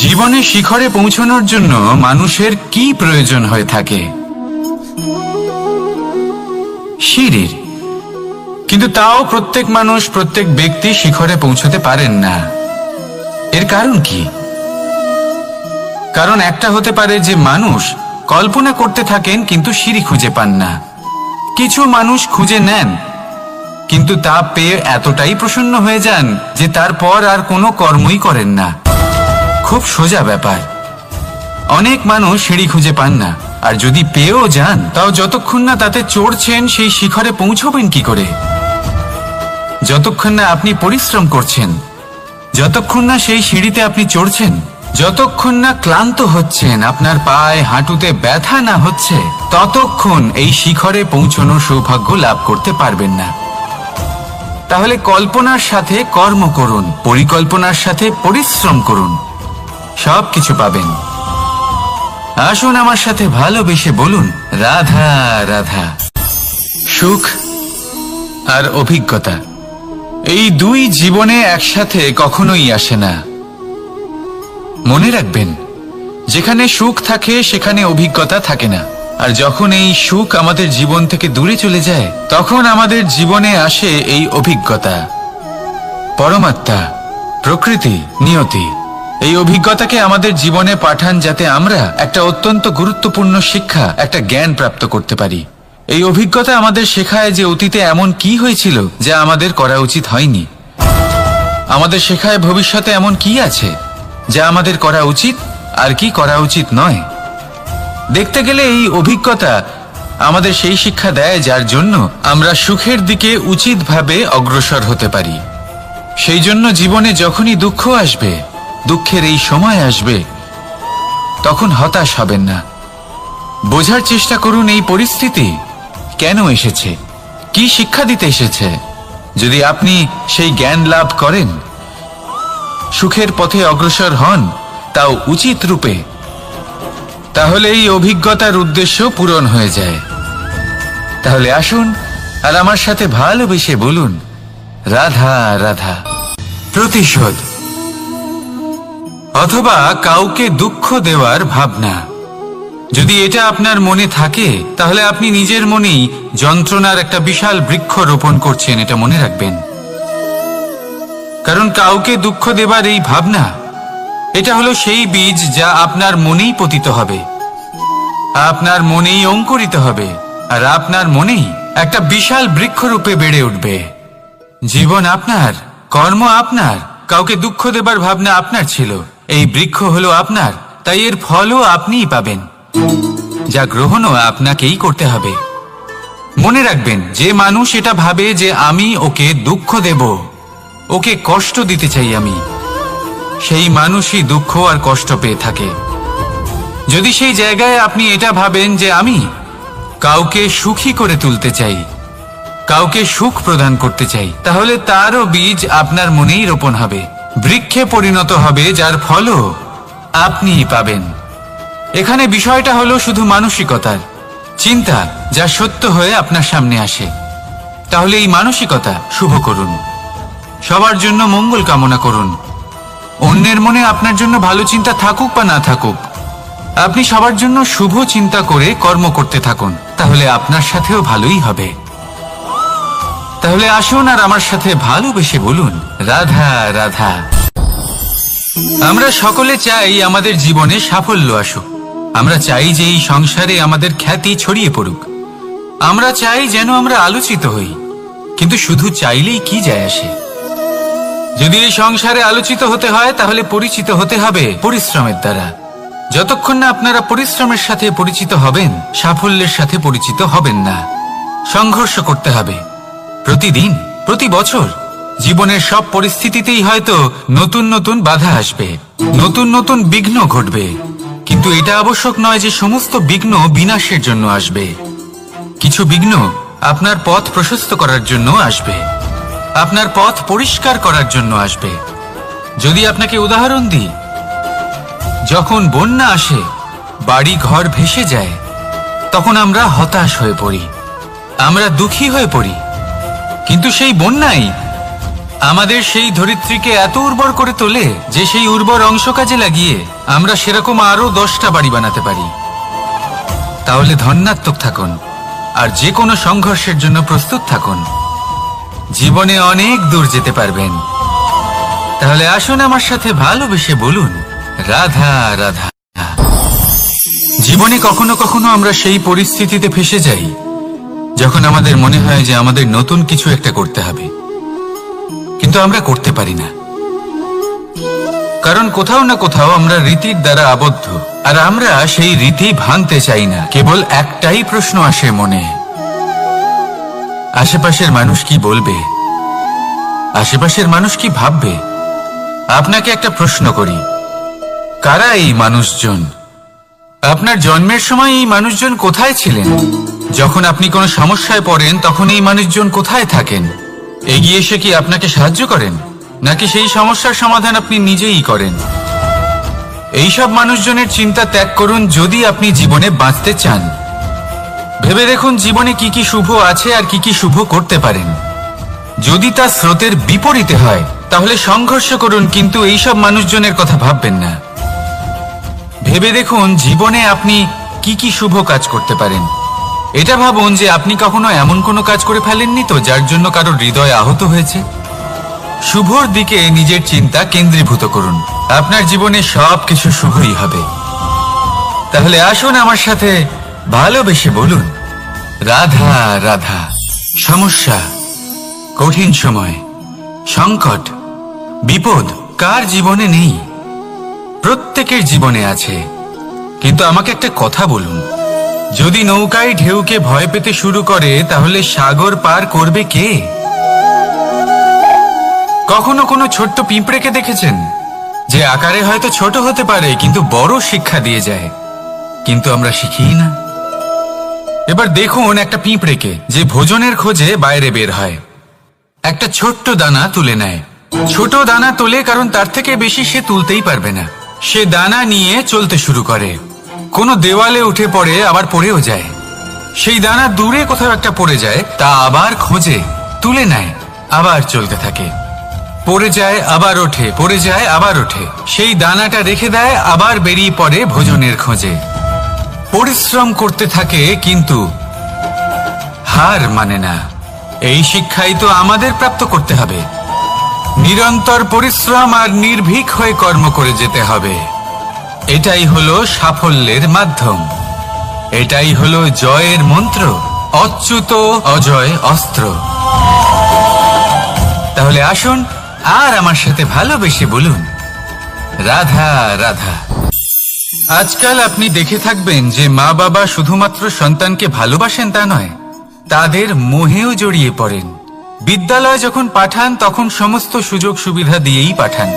জীবনে শিখরে পৌঁছানোর জন্য মানুষের কি প্রয়োজন হয়ে থাকে? সিঁড়ির। কিন্তু তাও প্রত্যেক মানুষ, প্রত্যেক ব্যক্তি শিখরে পৌঁছতে পারেন না। এর কারণ কি? কারণ একটা হতে পারে যে মানুষ কল্পনা করতে থাকেন কিন্তু সিঁড়ি খুঁজে পান না। কিছু মানুষ খুঁজে নেন কিন্তু তা পেয়ে এতটাই প্রসন্ন হয়ে যান যে তারপর আর কোনো কর্মই করেন না। খুব সোজা ব্যাপার। অনেক মানুষ সিঁড়ি খুঁজে পান না, আর যদি পেয়েও যান তাও যতক্ষণ না তাতে চড়ছেন সেই শিখরে পৌঁছবেন কি করে? যতক্ষণ না আপনি পরিশ্রম করছেন, যতক্ষণ না সেই সিঁড়িতে আপনি চড়ছেন, যতক্ষণ না ক্লান্ত হচ্ছেন, আপনার পায়ে হাঁটুতে ব্যথা না হচ্ছে, ততক্ষণ এই শিখরে পৌঁছানোর সৌভাগ্য লাভ করতে পারবেন না। তাহলে কল্পনার সাথে কর্ম করুন, পরিকল্পনার সাথে পরিশ্রম করুন, সব কিছু পাবেন। আসুন আমার সাথে ভালোবেসে বলুন, রাধা রাধা। সুখ আর অভিজ্ঞতা, এই দুই জীবনে একসাথে কখনোই আসে না। মনে রাখবেন, যেখানে সুখ থাকে সেখানে অভিজ্ঞতা থাকে না। আর যখন এই সুখ আমাদের জীবন থেকে দূরে চলে যায়, তখন আমাদের জীবনে আসে এই অভিজ্ঞতা। পরমাত্মা, প্রকৃতি, নিয়তি এই অভিজ্ঞতাকে আমাদের জীবনে পাঠান যাতে আমরা একটা অত্যন্ত গুরুত্বপূর্ণ শিক্ষা, একটা জ্ঞান প্রাপ্ত করতে পারি। এই অভিজ্ঞতা আমাদের শেখায় যে অতীতে এমন কি হয়েছিল যা আমাদের করা উচিত হয়নি। আমাদের শেখায় ভবিষ্যতে এমন কি আছে যা আমাদের করা উচিত আর কি করা উচিত নয়। দেখতে গেলে এই অভিজ্ঞতা আমাদের সেই শিক্ষা দেয় যার জন্য আমরা সুখের দিকে উচিতভাবে অগ্রসর হতে পারি। সেই জন্য জীবনে যখনই দুঃখ আসবে, দুঃখের এই সময় আসবে, তখন হতাশ হবেন না। বোঝার চেষ্টা করুন এই পরিস্থিতি কেন এসেছে, কি শিক্ষা দিতে এসেছে। যদি আপনি সেই জ্ঞান লাভ করেন, সুখের পথে অগ্রসর হন, তাও উচিত রূপে, তাহলে এই অভিজ্ঞতার উদ্দেশ্য পূরণ হয়ে যায়। তাহলে আসুন আর আমার সাথে ভালোবেসে বলুন, রাধা রাধা। প্রতিশোধ অথবা কাউকে দুঃখ দেওয়ার ভাবনা, যদি এটা আপনার মনে থাকে তাহলে আপনি নিজের মনেই যন্ত্রণার একটা বিশাল বৃক্ষ রোপণ করছেন, এটা মনে রাখবেন। কারণ কাউকে দুঃখ দেবার এই ভাবনা, এটা হলো সেই বীজ যা আপনার মনেই পতিত হবে, আপনার মনেই অঙ্কুরিত হবে, আর আপনার মনেই একটা বিশাল বৃক্ষরূপে বেড়ে উঠবে। জীবন আপনার, কর্ম আপনার, কাউকে দুঃখ দেবার ভাবনা আপনার ছিল, এই বৃক্ষ হলো আপনার, তাই এর ফলও আপনিই পাবেন, যা গ্রহণও আপনাকেই করতে হবে। মনে রাখবেন, যে মানুষ এটা ভাবে যে আমি ওকে দুঃখ দেব, ওকে কষ্ট দিতে চাই আমি, সেই মানুষই দুঃখ আর কষ্ট পেয়ে থাকে। যদি সেই জায়গায় আপনি এটা ভাবেন যে আমি কাউকে সুখী করে তুলতে চাই, কাউকে সুখ প্রদান করতে চাই, তাহলে তারও বীজ আপনার মনেই রোপণ হবে, বৃক্ষে পরিণত হবে, যার ফলও আপনিই পাবেন। এখানে বিষয়টা হলো শুধু মানসিকতার চিন্তা, যা সত্য হয়ে আপনার সামনে আসে। তাহলে এই মানসিকতা শুভ করুন, সবার জন্য মঙ্গল কামনা করুন। অন্যের মনে আপনার জন্য ভালো চিন্তা থাকুক বা না থাকুক, আপনি সবার জন্য শুভ চিন্তা করে কর্ম করতে থাকুন, তাহলে আপনার সাথেও ভালোই হবে। তাহলে আসুন আর আমার সাথে ভালোবেসে বলুন, রাধা রাধা। আমরা সকলে চাই আমাদের জীবনে সাফল্য আসুক, আমরা চাই যে এই সংসারে আমাদের খ্যাতি ছড়িয়ে পড়ুক, আমরা চাই যেন আমরা আলোচিত হই। কিন্তু শুধু চাইলেই কি যায় আসে? যদি এই সংসারে আলোচিত হতে হয় তাহলে পরিচিত হতে হবে পরিশ্রমের দ্বারা। যতক্ষণ না আপনারা পরিশ্রমের সাথে পরিচিত হবেন, সাফল্যের সাথে পরিচিত হবেন না। সংঘর্ষ করতে হবে প্রতিদিন, প্রতি বছর। জীবনের সব পরিস্থিতিতেই হয়তো নতুন নতুন বাধা আসবে, নতুন নতুন বিঘ্ন ঘটবে, কিন্তু এটা আবশ্যক নয় যে সমস্ত বিঘ্ন বিনাশের জন্য আসবে। কিছু বিঘ্ন আপনার পথ প্রশস্ত করার জন্য আসবে, আপনার পথ পরিষ্কার করার জন্য আসবে। যদি আপনাকে উদাহরণ দিই, যখন বন্যা আসে, বাড়ি ঘর ভেসে যায়, তখন আমরা হতাশ হয়ে পড়ি। আমরা দুঃখী হয়ে পড়ি, কিন্তু সেই বন্যাই আমাদের সেই ধরিত্রীকে এত উর্বর করে তোলে যে সেই উর্বর অংশ কাজে লাগিয়ে আমরা সেরকম আরো 10টা বাড়ি বানাতে পারি। তাহলে ধন্যাত্মক থাকুন আর যে কোনো সংঘর্ষের জন্য প্রস্তুত থাকুন, জীবনে অনেক দূর যেতে পারবেন। তাহলে আসুন আমার সাথে ভালোবেসে বলুন, রাধা রাধা। জীবনে কখনো কখনো আমরা সেই পরিস্থিতিতে ফেসে যাই যখন আমাদের মনে হয় যে আমাদের নতুন কিছু একটা করতে হবে, কিন্তু আমরা করতে পারি না, কারণ কোথাও না কোথাও আমরা রীতির দ্বারা আবদ্ধ, আর আমরা সেই রীতি ভাঙতে চাই না। কেবল একটাই প্রশ্ন আসে মনে, আশেপাশের মানুষ কি বলবে, আশেপাশের মানুষ কি ভাববে। আপনাকে একটা প্রশ্ন করি, কারা এই মানুষজন? আপনার জন্মের সময় এই মানুষজন কোথায় ছিলেন? যখন আপনি কোনো সমস্যায় পড়েন তখন এই মানুষজন কোথায় থাকেন? এগিয়ে এসে কি আপনাকে সাহায্য করেন, নাকি সেই সমস্যার সমাধান আপনি নিজেই করেন? এইসব মানুষজনের চিন্তা ত্যাগ করুন যদি আপনি জীবনে বাঁচতে চান। ভেবে দেখুন জীবনে কি কি শুভ আছে আর কি কি শুভ করতে পারেন। যদি তা স্রোতের বিপরীতে হয় তাহলে সংঘর্ষ করুন, কিন্তু এইসব মানুষজনের কথা ভাববেন না। ভেবে দেখুন জীবনে আপনি কি কি শুভ কাজ করতে পারেন। এটা ভাবুন যে আপনি কখনো এমন কোনো কাজ করে ফেলেননি তো যার জন্য কারো হৃদয় আহত হয়েছে। শুভর দিকে নিজের চিন্তা কেন্দ্রীভূত করুন, আপনার জীবনে সবকিছু শুভই হবে। তাহলে আসুন আমার সাথে ভালোবেসে বলুন, রাধা রাধা। সমস্যা, কঠিন সময়, সংকট, বিপদ কার জীবনে নেই? প্রত্যেকের জীবনে আছে। কিন্তু আমাকে একটা কথা বলুন, যদি নৌকায় ঢেউকে ভয় পেতে শুরু করে তাহলে সাগর পার করবে কে? কখনো কোনো ছোট্ট পিঁপড়েকে দেখেছেন যে আকারে হয়তো ছোট হতে পারে কিন্তু বড় শিক্ষা দিয়ে যায়? কিন্তু আমরা শিখি না। এবার দেখুন একটা পিঁপড়েকে যে ভোজনের খোঁজে বাইরে বের হয়, একটা ছোট্ট দানা তুলে নেয়। ছোট দানা তোলে কারণ তার থেকে বেশি সে তুলতেই পারবে না। সে দানা নিয়ে চলতে শুরু করে, কোনো দেওয়ালে উঠে পড়ে, আবার পড়েও যায়। সেই দানা দূরে কোথাও একটা পড়ে যায়, তা আবার খোঁজে, তুলে নেয়, আবার চলতে থাকে। পড়ে যায় আবার ওঠে, পড়ে যায় আবার ওঠে। সেই দানাটা রেখে দেয়, আবার বেরিয়ে পড়ে ভোজনের খোঁজে। পরিশ্রম করতে থাকে কিন্তু হার মানে না। এই শিক্ষাই তো আমাদের প্রাপ্ত করতে হবে। নিরন্তর পরিশ্রম আর নির্ভীক হয়ে কর্ম করে যেতে হবে। এটাই হলো সাফল্যের মাধ্যম, এটাই হলো জয়ের মন্ত্র, অচ্যুত অজয় অস্ত্র। তাহলে আসুন আর আমার সাথে ভালোবেসে বলুন, রাধা রাধা। আজকাল আপনি দেখে থাকবেন যে মা বাবা শুধুমাত্র সন্তানকে ভালোবাসেন তা নয়, তাদের মোহেও জড়িয়ে পড়েন। বিদ্যালয় যখন পাঠান তখন সমস্ত সুযোগ সুবিধা দিয়েই পাঠান।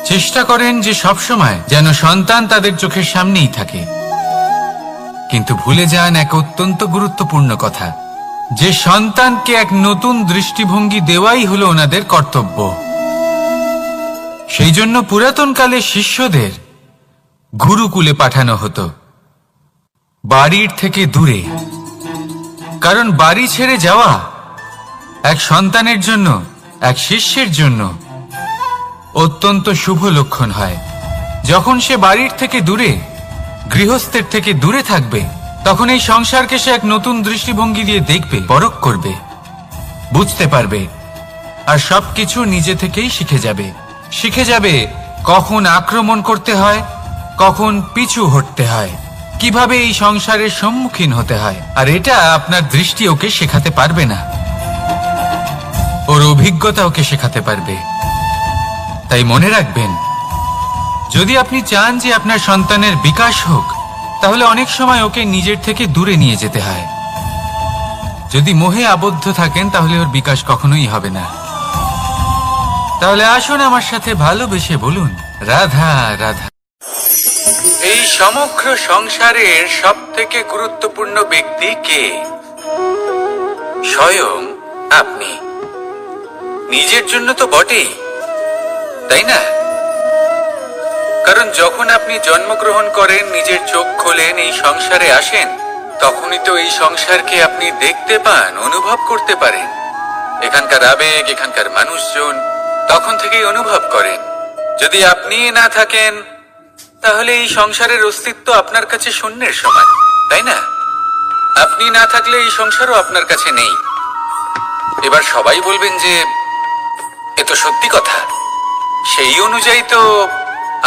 চেষ্টা করেন যে সবসময় যেন সন্তান তাদের চোখের সামনেই থাকে, কিন্তু ভুলে যান এক অত্যন্ত গুরুত্বপূর্ণ কথা, যে সন্তানকে এক নতুন দৃষ্টিভঙ্গি দেওয়াই হলো ওনাদের কর্তব্য। সেই জন্য পুরাতন কালে শিষ্যদের গুরুকুলে পাঠানো হতো, বাড়ির থেকে দূরে। কারণ বাড়ি ছেড়ে যাওয়া এক সন্তানের জন্য, এক শিষ্যের জন্য অত্যন্ত শুভ লক্ষণ হয়। যখন সে বাড়ির থেকে দূরে, গৃহস্থের থেকে দূরে থাকবে, তখন এই সংসারকে সে এক নতুন দৃষ্টিভঙ্গি দিয়ে দেখবে, পরখ করবে, বুঝতে পারবে, আর সবকিছু নিজে থেকেই শিখে যাবে কখন আক্রমণ করতে হয়, কখন পিছু হটতে হয়, কিভাবে এই সংসারের সম্মুখীন হতে হয়। আর এটা আপনার দৃষ্টি ওকে শেখাতে পারবে না, ওর অভিজ্ঞতা ওকে শেখাতে পারবে। তাই মনে রাখবেন, যদি আপনি চান যে আপনার সন্তানের বিকাশ হোক, তাহলে অনেক সময় ওকে নিজের থেকে দূরে নিয়ে যেতে হয়। যদি মোহে আবদ্ধ থাকেন তাহলে ওর বিকাশ কখনোই হবে না। তাহলে আসুন আমার সাথে ভালোবেসে বলুন, রাধা রাধা। এই সমগ্র সংসারের সব থেকে গুরুত্বপূর্ণ ব্যক্তি কে? স্বয়ং আপনি। নিজের জন্য তো বটেই, তাই না? কারণ যখন আপনি জন্মগ্রহণ করেন, নিজের চোখ খোলেন, এই সংসারে আসেন, তখনই তো এই সংসারকে আপনি দেখতে পান, অনুভব করতে পারেন। এখানকার আবেগ, এখানকার মানুষজন তখন থেকেই অনুভব করেন। যদি আপনি না থাকেন তাহলে এই সংসারের অস্তিত্ব আপনার কাছে শূন্যের সমান, তাই না? আপনি না থাকলে এই সংসারও আপনার কাছে নেই। এবার সবাই বলবেন যে এ তো সত্যি কথা, সেই অনুযায়ী তো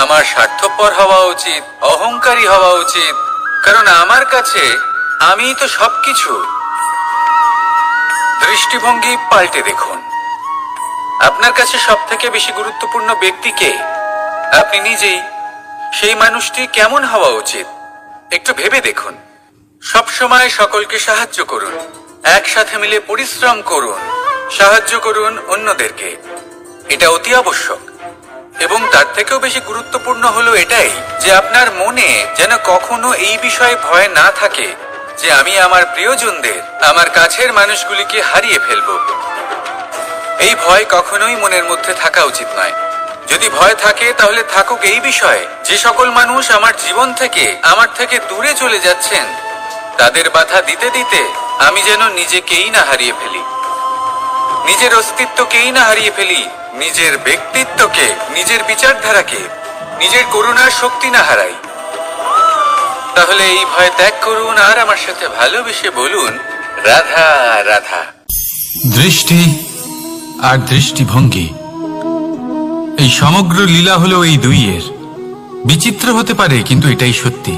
আমার স্বার্থপর হওয়া উচিত, অহংকারী হওয়া উচিত, কারণ আমার কাছে আমি তো সবকিছু। দৃষ্টিভঙ্গি পাল্টে দেখুন। আপনার কাছে সব থেকে বেশি গুরুত্বপূর্ণ ব্যক্তি কে? আপনি নিজেই। সেই মানুষটি কেমন হওয়া উচিত একটু ভেবে দেখুন। সবসময় সকলকে সাহায্য করুন, একসাথে মিলে পরিশ্রম করুন, সাহায্য করুন অন্যদেরকে। এটা অতি আবশ্যক। এবং তার থেকেও বেশি গুরুত্বপূর্ণ হলো এটাই যে আপনার মনে যেন কখনো এই বিষয়ে ভয় না থাকে যে আমি আমার প্রিয়জনদের, আমার কাছের মানুষগুলিকে হারিয়ে ফেলব। এই ভয় কখনোই মনের মধ্যে থাকা উচিত নয়। যদি ভয় থাকে তাহলে থাকুক এই বিষয়ে যে সকল মানুষ আমার জীবন থেকে, আমার থেকে দূরে চলে যাচ্ছেন, তাদের বাধা দিতে দিতে আমি যেন নিজেকেই না হারিয়ে ফেলি, নিজের অস্তিত্বকেই না হারিয়ে ফেলি, নিজের ব্যক্তিত্বকে, নিজের বিচারধারাকে, নিজের করুণার শক্তি না হারাই। তাহলে এই ভয় ত্যাগ করুন আর আমার সাথে ভালোবেসে বলুন, রাধা রাধা। দৃষ্টি আর দৃষ্টিভঙ্গি, এই সমগ্র লীলা হলো এই দুইয়ের। বিচিত্র হতে পারে কিন্তু এটাই সত্যি।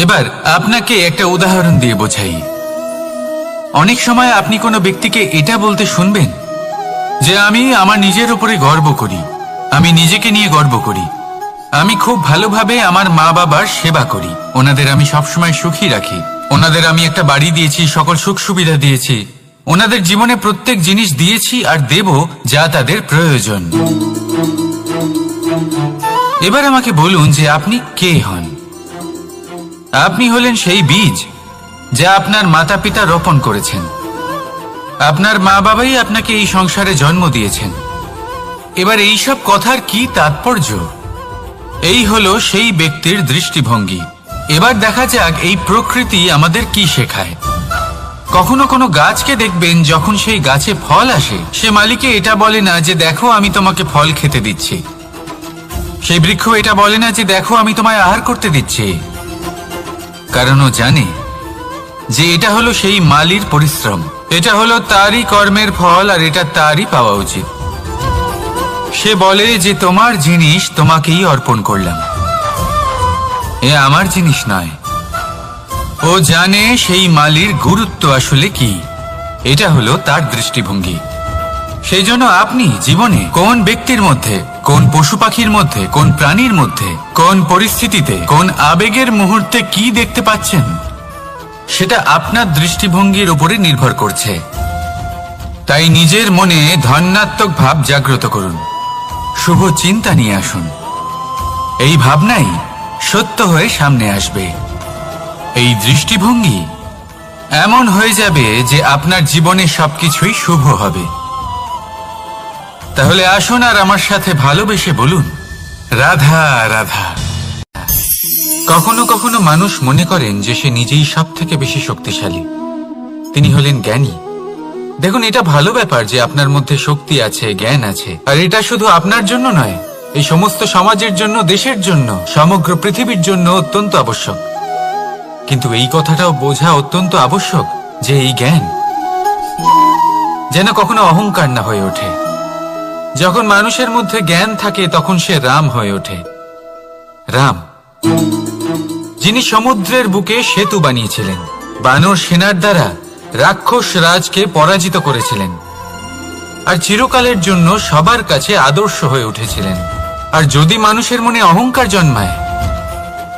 এবার আপনাকে একটা উদাহরণ দিয়ে বোঝাই। অনেক সময় আপনি কোনো ব্যক্তিকে এটা বলতে শুনবেন যে আমি আমার নিজের উপরে গর্ব করি, আমি নিজেকে নিয়ে গর্ব করি, আমি খুব ভালোভাবে আমার মা বাবার সেবা করি, ওনাদের আমি সবসময় সুখী রাখি, ওনাদের আমি একটা বাড়ি দিয়েছি, সকল সুখ সুবিধা দিয়েছি, ওনাদের জীবনে প্রত্যেক জিনিস দিয়েছি আর দেব যা তাদের প্রয়োজন। এবার আমাকে বলুন যে আপনি কে হন? আপনি হলেন সেই বীজ যা আপনার মাতা পিতা রোপণ করেছেন। আপনার মা বাবাই আপনাকে এই সংসারে জন্ম দিয়েছেন। এবার এইসব কথার কি তাৎপর্য? এই হলো সেই ব্যক্তির দৃষ্টিভঙ্গি। এবার দেখা যাক এই প্রকৃতি আমাদের কি শেখায়। কখনো কোনো গাছকে দেখবেন, যখন সেই গাছে ফল আসে, সে মালিকে এটা বলে না যে দেখো আমি তোমাকে ফল খেতে দিচ্ছি। সেই বৃক্ষ এটা বলে না যে দেখো আমি তোমায় আহার করতে দিচ্ছি, কারণ ও জানে যে এটা হলো সেই মালির পরিশ্রম, এটা হলো তারই কর্মের ফল আর এটা তারই পাওয়া উচিত। সে বলে যে তোমার জিনিস তোমাকেই অর্পণ করলাম, এ আমার জিনিস নয়। ও জানে সেই মালির গুরুত্ব আসলে কি। এটা হলো তার দৃষ্টিভঙ্গি। সেই জন্য আপনি জীবনে কোন ব্যক্তির মধ্যে, কোন পশু পাখির মধ্যে, কোন প্রাণীর মধ্যে, কোন পরিস্থিতিতে, কোন আবেগের মুহূর্তে কি দেখতে পাচ্ছেন, সেটা আপনার দৃষ্টিভঙ্গির উপরে নির্ভর করছে। তাই নিজের মনে ধনাত্মক ভাব জাগ্রত করুন, শুভ চিন্তা নিয়ে আসুন। এই ভাবনাই সত্য হয়ে সামনে আসবে। এই দৃষ্টিভঙ্গি এমন হয়ে যাবে যে আপনার জীবনে সবকিছুই শুভ হবে। তাহলে আসুন আর আমার সাথে ভালোবেসে বলুন, রাধা রাধা। কখনো কখনো মানুষ মনে করেন যে সে নিজেই সব থেকে বেশি শক্তিশালী, তিনি হলেন জ্ঞানী। দেখুন, এটা ভালো ব্যাপার যে আপনার মধ্যে শক্তি আছে, জ্ঞান আছে, আর এটা শুধু আপনার জন্য নয়, এই সমস্ত সমাজের জন্য, দেশের জন্য, সমগ্র পৃথিবীর জন্য অত্যন্ত আবশ্যক। কিন্তু এই কথাটাও বোঝা অত্যন্ত আবশ্যক যে এই জ্ঞান যেন কখনো অহংকার না হয়ে ওঠে। যখন মানুষের মধ্যে জ্ঞান থাকে তখন সে রাম হয়ে ওঠে। রাম, যিনি সমুদ্রের বুকে সেতু বানিয়েছিলেন, বানর সেনার দ্বারা রাক্ষস রাজকে পরাজিত করেছিলেন, আর চিরকালের জন্য সবার কাছে আদর্শ হয়ে উঠেছিলেন। আর যদি মানুষের মনে অহংকার জন্মায়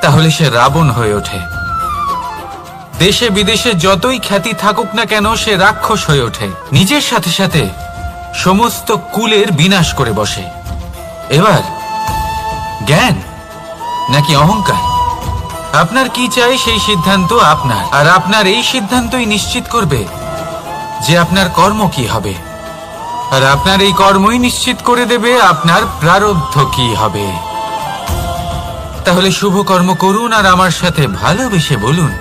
তাহলে সে রাবণ হয়ে ওঠে। দেশে বিদেশে যতই খ্যাতি থাকুক না কেন, সে রাক্ষস হয়ে ওঠে, নিজের সাথে সাথে সমস্ত কুলের বিনাশ করে বসে। এবার জ্ঞান নাকি অহংকার, আপনার কি চাই সেই সিদ্ধান্ত আপনার, আর আপনার এই সিদ্ধান্তই নিশ্চিত করবে যে আপনার কর্ম কি হবে, আর আপনার এই কর্মই নিশ্চিত করে দেবে আপনার প্রারব্ধ কি হবে। তাহলে শুভ কর্ম করুন আর আমার সাথে ভালোবেসে বলুন,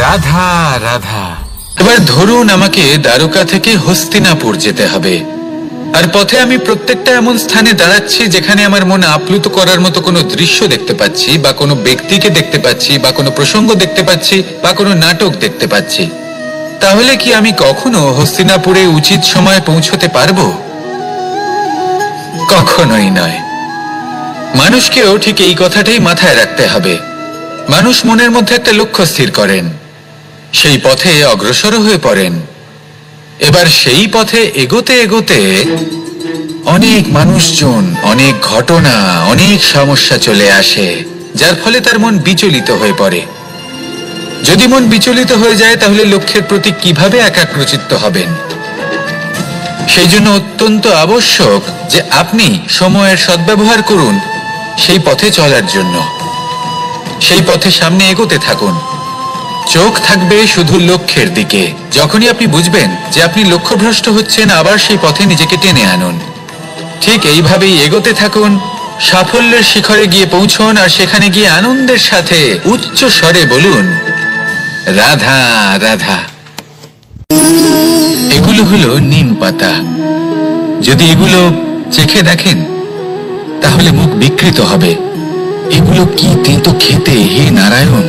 রাধা রাধা। এবার ধরুন আমাকে দ্বারকা থেকে হস্তিনাপুর যেতে হবে, আর পথে আমি প্রত্যেকটা এমন স্থানে দাঁড়াচ্ছি যেখানে আমার মন আপ্লুত করার মতো কোনো দৃশ্য দেখতে পাচ্ছি, বা কোনো ব্যক্তিকে দেখতে পাচ্ছি, বা কোনো প্রসঙ্গ দেখতে পাচ্ছি, বা কোনো নাটক দেখতে পাচ্ছি। তাহলে কি আমি কখনো হস্তিনাপুরে উচিত সময়ে পৌঁছতে পারবো? কখনোই নয়। মানুষকেও ঠিক এই কথাটাই মাথায় রাখতে হবে। মানুষ মনের মধ্যে একটা লক্ষ্য স্থির করেন, সেই পথে অগ্রসর হয়ে পড়েন। এবার সেই পথে এগোতে এগোতে অনেক মানুষজন, অনেক ঘটনা, অনেক সমস্যা চলে আসে, যার ফলে তার মন বিচলিত হয়ে পড়ে। যদি মন বিচলিত হয়ে যায় তাহলে লক্ষ্যের প্রতি কিভাবে একাগ্রচিত্ত হবেন? সেই জন্য অত্যন্ত আবশ্যক যে আপনি সময়ের সদ্ব্যবহার করুন সেই পথে চলার জন্য। সেই পথে সামনে এগোতে থাকুন, চোখ থাকবে শুধু লক্ষ্যের দিকে। যখনই আপনি বুঝবেন যে আপনি লক্ষ্যভ্রষ্ট হচ্ছেন, আবার সেই পথে নিজেকে টেনে আনুন। ঠিক এইভাবেই এগোতে থাকুন, সাফল্যের শিখরে গিয়ে পৌঁছন, আর সেখানে গিয়ে আনন্দের সাথে উচ্চ স্বরে বলুন রাধা রাধা। এগুলো হলো নিম পাতা। যদি এগুলো চেখে দেখেন তাহলে মুখ বিকৃত হবে। এগুলো কি তেতো খেতে, হে নারায়ণ!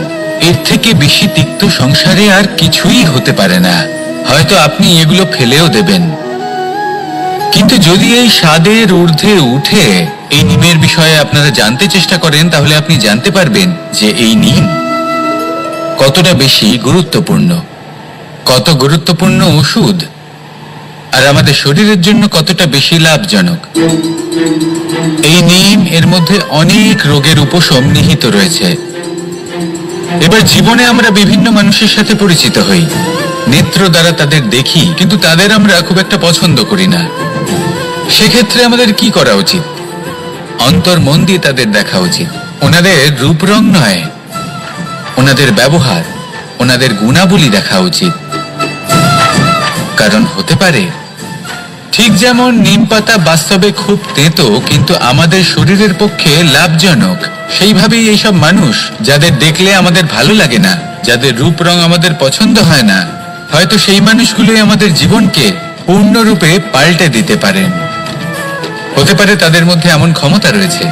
এর থেকে বেশি তিক্ত সংসারে আর কিছুই হতে পারে না। হয়তো আপনি এগুলো ফেলেও দেবেন, কিন্তু যদি এই স্বাদের ঊর্ধ্বে উঠে এই নিমের বিষয়ে আপনারা জানতে চেষ্টা করেন, তাহলে আপনি জানতে পারবেন যে এই নিম কতটা বেশি গুরুত্বপূর্ণ, কত গুরুত্বপূর্ণ ওষুধ, আর আমাদের শরীরের জন্য কতটা বেশি লাভজনক। এই নিম, এর মধ্যে অনেক রোগের উপশম নিহিত রয়েছে। এবার জীবনে আমরা বিভিন্ন মানুষের সাথে পরিচিত হই, নেত্র দ্বারা তাদের দেখি, কিন্তু তাদের আমরা খুব একটা পছন্দ করি না। সেক্ষেত্রে আমাদের কি করা উচিত? অন্তর মন দিয়ে তাদের দেখা উচিত। ওনাদের রূপ রং নয়, ওনাদের ব্যবহার, ওনাদের গুণাবলী দেখা উচিত। কারণ হতে পারে ঠিক যেমন নিম পাতা বাস্তবে খুব তেতো কিন্তু আমাদের শরীরের পক্ষে লাভজনক, সেইভাবেই এইসব মানুষ যাদের দেখলে আমাদের ভালো লাগে না, যাদের রূপ রং আমাদের পছন্দ হয় না, হয়তো সেই মানুষগুলোই আমাদের জীবনকে পূর্ণরূপে পাল্টে দিতে পারেন। হতে পারে তাদের মধ্যে এমন ক্ষমতা রয়েছে,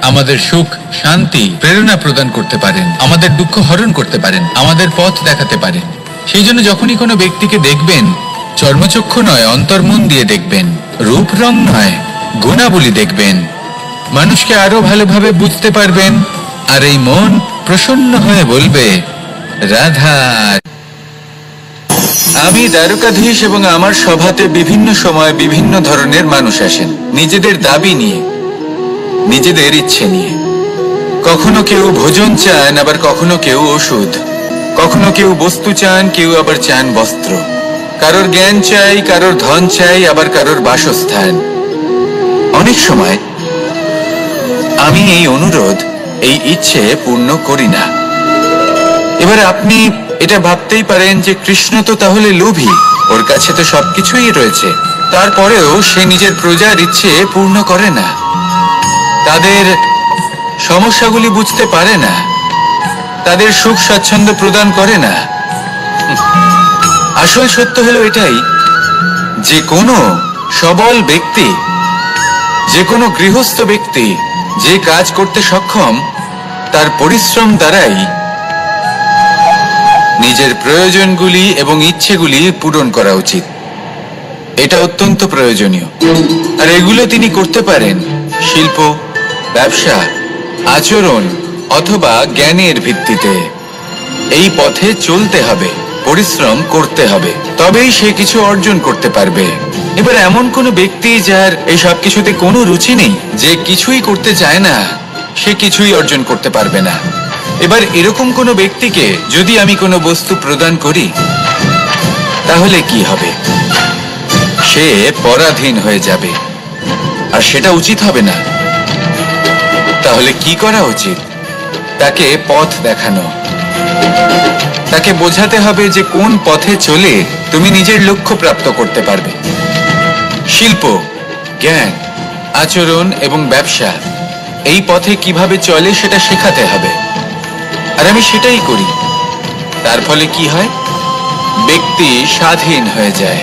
আমাদের সুখ, শান্তি, প্রেরণা প্রদান করতে পারেন, আমাদের দুঃখ হরণ করতে পারেন, আমাদের পথ দেখাতে পারেন। সেই জন্য যখনই কোনো ব্যক্তিকে দেখবেন, চর্মচক্ষু নয়, অন্তর্মন দিয়ে দেখবেন, রূপ রং নয়, গুণাবলী দেখবেন। মানুষকে আরো ভালোভাবে বুঝতে পারবেন, আর এই মন প্রসন্ন হয়ে বলবে রাধা। আমি দ্বারকাধীশ এবং আমার সভাতে বিভিন্ন সময় বিভিন্ন ধরনের মানুষ আসেন, নিজেদের দাবি নিয়ে, নিজেদের ইচ্ছে নিয়ে। কখনো কেউ ভোজন চান, আবার কখনো কেউ ওষুধ, কখনো কেউ বস্তু চান, কেউ আবার চান বস্ত্র। কারোর জ্ঞান চাই, কারোর ধন চাই, আবার কারোর বাসস্থান। অনেক সময় আমি এই অনুরোধ, এই ইচ্ছে পূর্ণ করি না। এবার আপনি এটা ভাবতেই পারেন যে কৃষ্ণ তো তাহলে লোভী, ওর কাছে তো সবকিছুই রয়েছে, তারপরেও সে নিজের প্রজার ইচ্ছে পূর্ণ করে না, তাদের সমস্যাগুলি বুঝতে পারে না, তাদের সুখ স্বাচ্ছন্দ্য প্রদান করে না। আসল সত্য হলো এটাই যে কোনো সবল ব্যক্তি, যে কোনো গৃহস্থ ব্যক্তি যে কাজ করতে সক্ষম, তার পরিশ্রম দ্বারাই নিজের প্রয়োজনগুলি এবং ইচ্ছেগুলি পূরণ করা উচিত। এটা অত্যন্ত প্রয়োজনীয়, আর এগুলো তিনি করতে পারেন শিল্প, ব্যবসা, আচরণ অথবা জ্ঞানের ভিত্তিতে। এই পথে চলতে হবে, পরিশ্রম করতে হবে, তবেই সে কিছু অর্জন করতে পারবে। এবার এমন কোনো ব্যক্তি যার এই সব কিছুতে কোনো রুচি নেই, যে কিছুই করতে চায় না, সে কিছুই অর্জন করতে পারবে না। এবার এরকম কোনো ব্যক্তিকে যদি আমি কোনো বস্তু প্রদান করি, তাহলে কি হবে? সে পরাধীন হয়ে যাবে, আর সেটা উচিত হবে না। তাহলে কি করা উচিত? তাকে পথ দেখানো, তাকে বোঝাতে হবে যে কোন পথে চলে তুমি নিজের লক্ষ্য প্রাপ্ত করতে পারবে। শিল্প, জ্ঞান, আচরণ এবং ব্যবসা, এই পথে কিভাবে চলে সেটা শেখাতে হবে। আর আমি সেটাই করি। তার ফলে কি হয়? ব্যক্তি স্বাধীন হয়ে যায়।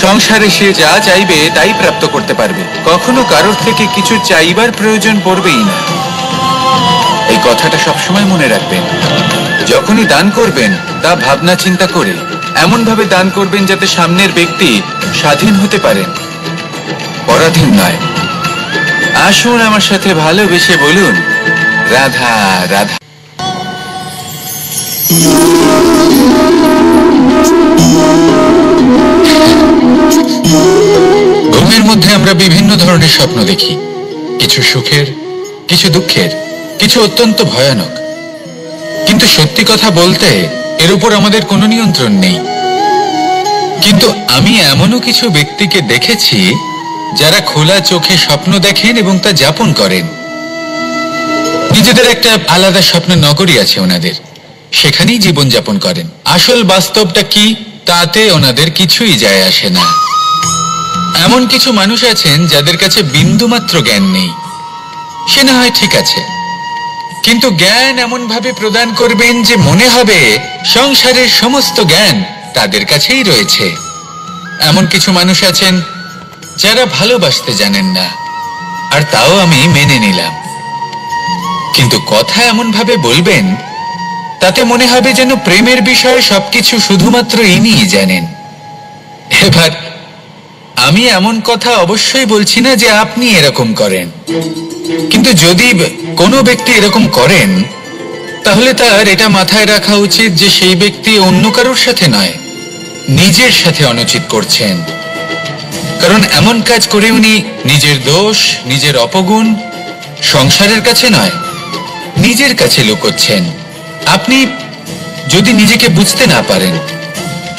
সংসারে সে যা চাইবে তাই প্রাপ্ত করতে পারবে, কখনো কারোর থেকে কিছু চাইবার প্রয়োজন পড়বেই না। এই কথাটা সবসময় মনে রাখবেন। যখনই দান করবেন তা ভাবনা চিন্তা করে এমন ভাবে দান করবেন যাতে সামনের ব্যক্তি স্বাধীন হতে পারেন, পরাধীন নয়। আসুন আমার সাথে ভালোবেসে বলুন, রাধা রাধা। ঘুমের মধ্যে আমরা বিভিন্ন ধরনের স্বপ্ন দেখি, কিছু সুখের, কিছু দুঃখের, কিছু অত্যন্ত ভয়ানক। কিন্তু সত্যি কথা বলতে এর উপর আমাদের কোনো নিয়ন্ত্রণ নেই। কিন্তু আমি এমনও কিছু ব্যক্তিকে দেখেছি যারা খোলা চোখে স্বপ্ন দেখেন এবং তা যাপন করেন। নিজেদের একটা আলাদা স্বপ্নের নগরী আছে ওনাদের, সেখানেই জীবন যাপন করেন। আসল বাস্তবটা কি তাতে ওনাদের কিছুই যায় আসে না। এমন কিছু মানুষ আছেন যাদের কাছে বিন্দুমাত্র জ্ঞান নেই, সে না হয় ঠিক আছে, কিন্তু জ্ঞান এমন ভাবে প্রদান করবেন যে মনে হবে সংসারের সমস্ত জ্ঞান তাদের কাছেই রয়েছে। এমন কিছু মানুষ আছেন যারা ভালোবাসতে জানেন না, আর তাও আমি মেনে নিলাম। কিন্তু কথা এমন ভাবে বলবেন তাতে মনে হবে যেন প্রেমের বিষয়ে সবকিছু শুধুমাত্র ইনিই জানেন। এবার আমি এমন কথা অবশ্যই বলছি না যে আপনি এরকম করেন, কিন্তু যদি কোনো ব্যক্তি এরকম করেন তাহলে তার এটা মাথায় রাখা উচিত যে সেই ব্যক্তি অন্য কারোর সাথে নয়, নিজের সাথে অনুচিত করছেন। কারণ এমন কাজ করে উনি নিজের দোষ, নিজের অপগুণ সংসারের কাছে নয়, নিজের কাছে লুকোচ্ছেন। আপনি যদি নিজেকে বুঝতে না পারেন,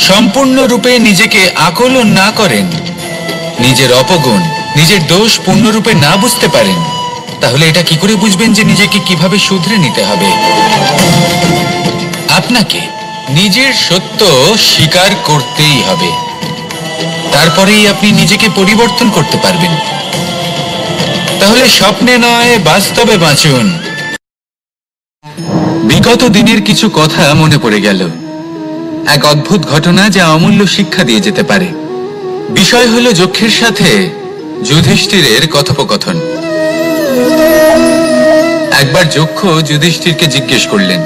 সম্পূর্ণরূপে নিজেকে আকলন না করেন, নিজের অপগুণ, নিজের দোষ পূর্ণরূপে না বুঝতে পারেন, তাহলে এটা কি করে বুঝবেন যে নিজেকে কিভাবে শুধরে নিতে হবে? আপনাকে নিজের সত্য স্বীকার করতেই হবে, তারপরেই আপনি নিজেকে পরিবর্তন করতে পারবেন। তাহলে স্বপ্নে নয় বাস্তবে বাঁচুন। বিগত দিনের কিছু কথা মনে পড়ে গেল, এক অদ্ভুত ঘটনা যা অমূল্য শিক্ষা দিয়ে যেতে পারে। বিষয় হলো যক্ষের সাথে যুধিষ্ঠিরের কথোপকথন। একবার যক্ষ যুধিষ্ঠিরকে জিজ্ঞেস করলেন,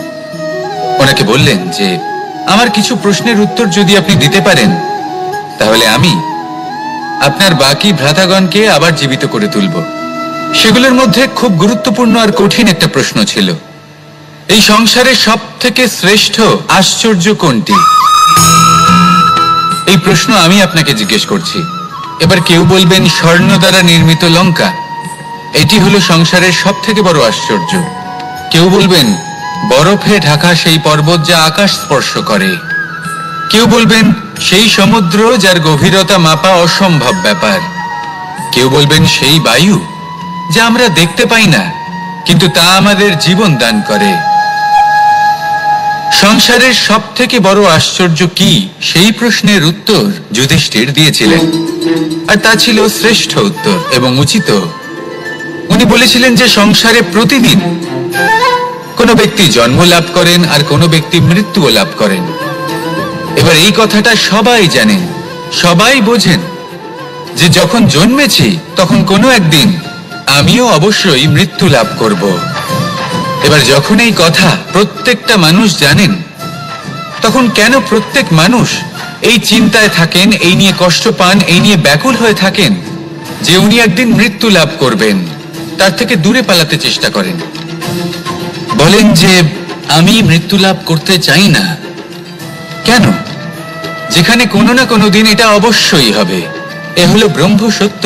ওনাকে বললেন যে আমার কিছু প্রশ্নের উত্তর যদি আপনি দিতে পারেন তাহলে আমি আপনার বাকি ভ্রাতাগণকে আবার জীবিত করে তুলব। সেগুলোর মধ্যে খুব গুরুত্বপূর্ণ আর কঠিন একটা প্রশ্ন ছিল, এই সংসারে সব থেকে শ্রেষ্ঠ আশ্চর্য কোনটি? এই প্রশ্ন আমি আপনাকে জিজ্ঞেস করছি। এবার কেউ বলবেন স্বর্ণ দ্বারা নির্মিত লঙ্কা, এটি হলো সংসারের সব থেকে বড় আশ্চর্য। কেউ বলবেন বরফে ঢাকা সেই পর্বত যা আকাশ স্পর্শ করে। কেউ বলবেন সেই সমুদ্র যার গভীরতা মাপা অসম্ভব ব্যাপার। কেউ বলবেন সেই বায়ু যা আমরা দেখতে পাই না কিন্তু তা আমাদের জীবন দান করে। সংসারের সব থেকে বড় আশ্চর্য কি, সেই প্রশ্নের উত্তর যুধিষ্ঠির দিয়েছিলেন, আর তা ছিল শ্রেষ্ঠ উত্তর এবং উচিত। উনি বলেছিলেন যে সংসারে প্রতিদিন কোনো ব্যক্তি জন্ম লাভ করেন আর কোনো ব্যক্তি মৃত্যুও লাভ করেন। এবার এই কথাটা সবাই জানেন, সবাই বোঝেন যে যখন জন্মেছি তখন কোনো একদিন আমিও অবশ্যই মৃত্যু লাভ করব। এবার যখন এই কথা প্রত্যেকটা মানুষ জানেন, তখন কেন প্রত্যেক মানুষ এই চিন্তায় থাকেন, এই নিয়ে কষ্ট পান, এই নিয়ে ব্যাকুল হয়ে থাকেন যে উনি একদিন মৃত্যু লাভ করবেন, তার থেকে দূরে পালাতে চেষ্টা করেন? বলেন যে আমি মৃত্যু লাভ করতে চাই না। কেন? যেখানে কোনো না কোনো দিন এটা অবশ্যই হবে। এ হলো ব্রহ্ম সত্য।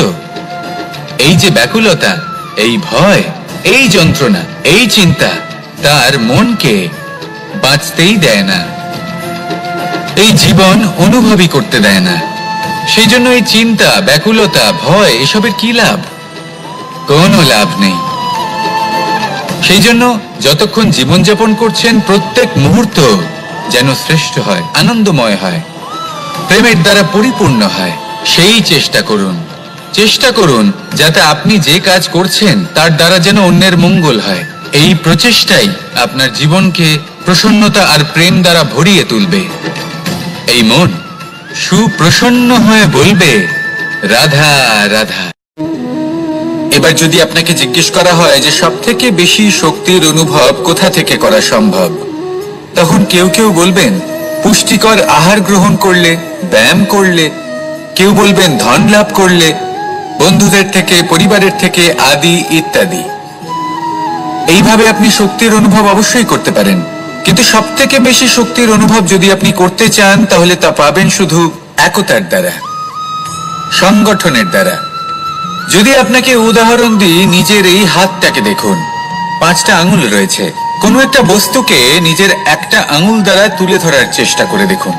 এই যে ব্যাকুলতা, এই ভয়, এই যন্ত্রণা, এই চিন্তা তার মনকে বাঁচতেই দেয় না, এই জীবন অনুভবই করতে দেয় না। সেই জন্য এই চিন্তা, ব্যাকুলতা, ভয় এসবের কি লাভ? কোনো লাভ নেই। সেই জন্য যতক্ষণ জীবনযাপন করছেন প্রত্যেক মুহূর্ত যেন শ্রেষ্ঠ হয়, আনন্দময় হয়, প্রেমের দ্বারা পরিপূর্ণ হয়, সেই চেষ্টা করুন। চেষ্টা করুন যাতে আপনি যে কাজ করছেন তার দ্বারা যেন অন্যের মঙ্গল হয়, এই প্রচেষ্টাই আপনার জীবনকে প্রসন্নতা আর প্রেম দ্বারা ভরিয়ে তুলবে। এই মন সুপ্রসন্ন হয়ে বলবে, রাধা রাধা। এবার যদি আপনাকে জিজ্ঞেস করা হয় যে সবথেকে বেশি শক্তির অনুভব কোথা থেকে করা সম্ভব, তখন কেউ কেউ বলবেন পুষ্টিকর আহার গ্রহণ করলে, ব্যায়াম করলে, কেউ বলবেন ধন লাভ করলে, বন্ধুদের থেকে, পরিবারের থেকে, আদি ইত্যাদি। এইভাবে আপনি শক্তির অনুভব অবশ্যই করতে পারেন, কিন্তু সবথেকে বেশি শক্তির অনুভব যদি আপনি করতে চান তাহলে তা পাবেন শুধু একতার দ্বারা, সংগঠনের দ্বারা। যদি আপনাকে উদাহরণ দিই, নিজের এই হাতটাকে দেখুন, 5টা আঙুল রয়েছে। কোনো একটা বস্তুকে নিজের একটা আঙুল দ্বারা তুলে ধরার চেষ্টা করে দেখুন,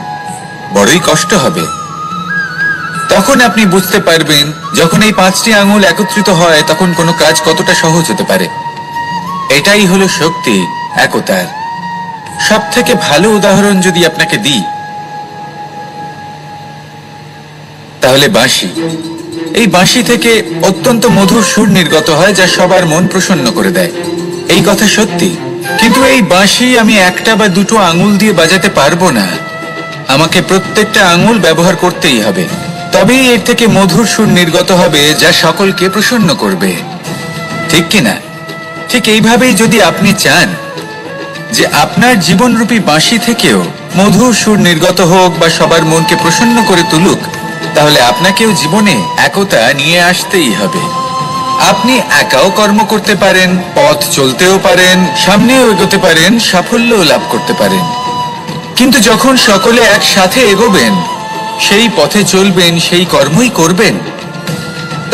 বড়ই কষ্ট হবে। তখন আপনি বুঝতে পারবেন যখন এই 5টি আঙুল একত্রিত হয় তখন কোনো কাজ কতটা সহজ হতে পারে। এটাই হলো শক্তি, একতার। সব থেকে ভালো উদাহরণ যদি আপনাকে দিই তাহলে বাঁশি। এই বাঁশি থেকে অত্যন্ত মধুর সুর নির্গত হয় যা সবার মন প্রসন্ন করে দেয়। এই কথা সত্যি, কিন্তু এই বাঁশি আমি একটা বা দুটো আঙুল দিয়ে বাজাতে পারবো না। আমাকে প্রত্যেকটা আঙুল ব্যবহার করতেই হবে, তবেই এর থেকে মধুর সুর নির্গত হবে যা সকলকে প্রসন্ন করবে, ঠিক কিনা? ঠিক এইভাবেই যদি আপনি চান যে আপনার জীবনরূপী বাঁশি থেকেও মধুর সুর নির্গত হোক বা সবার মনকে প্রসন্ন করে তুলুক, তাহলে আপনাকেও জীবনে একতা নিয়ে আসতেই হবে। আপনি একাও কর্ম করতে পারেন, পথ চলতেও পারেন, সামনেও এগোতে পারেন, সাফল্যও লাভ করতে পারেন। কিন্তু যখন সকলে একসাথে এগোবেন, সেই পথে চলবেন, সেই কর্মই করবেন,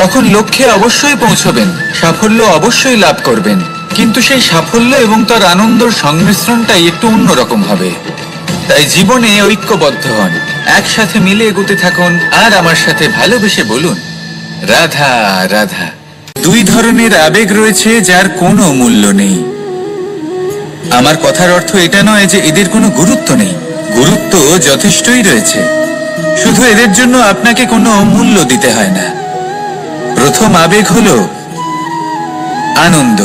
তখন লক্ষ্যে অবশ্যই পৌঁছবেন, সাফল্য অবশ্যই লাভ করবেন। কিন্তু সেই সাফল্য এবং তার আনন্দের সংমিশ্রণটাই একটু অন্যরকম হবে। তাই জীবনে ঐক্যবদ্ধ হন, একসাথে মিলে এগোতে থাকুন, আর আমার সাথে ভালোবেসে বলুন, রাধা রাধা। 2 ধরনের আবেগ রয়েছে যার কোনো মূল্য নেই। আমার কথার অর্থ এটা নয় যে এদের কোনো গুরুত্ব নেই, গুরুত্ব যথেষ্টই রয়েছে, শুধু এদের জন্য আপনাকে কোনো মূল্য দিতে হয় না। প্রথম আবেগ হলো আনন্দ,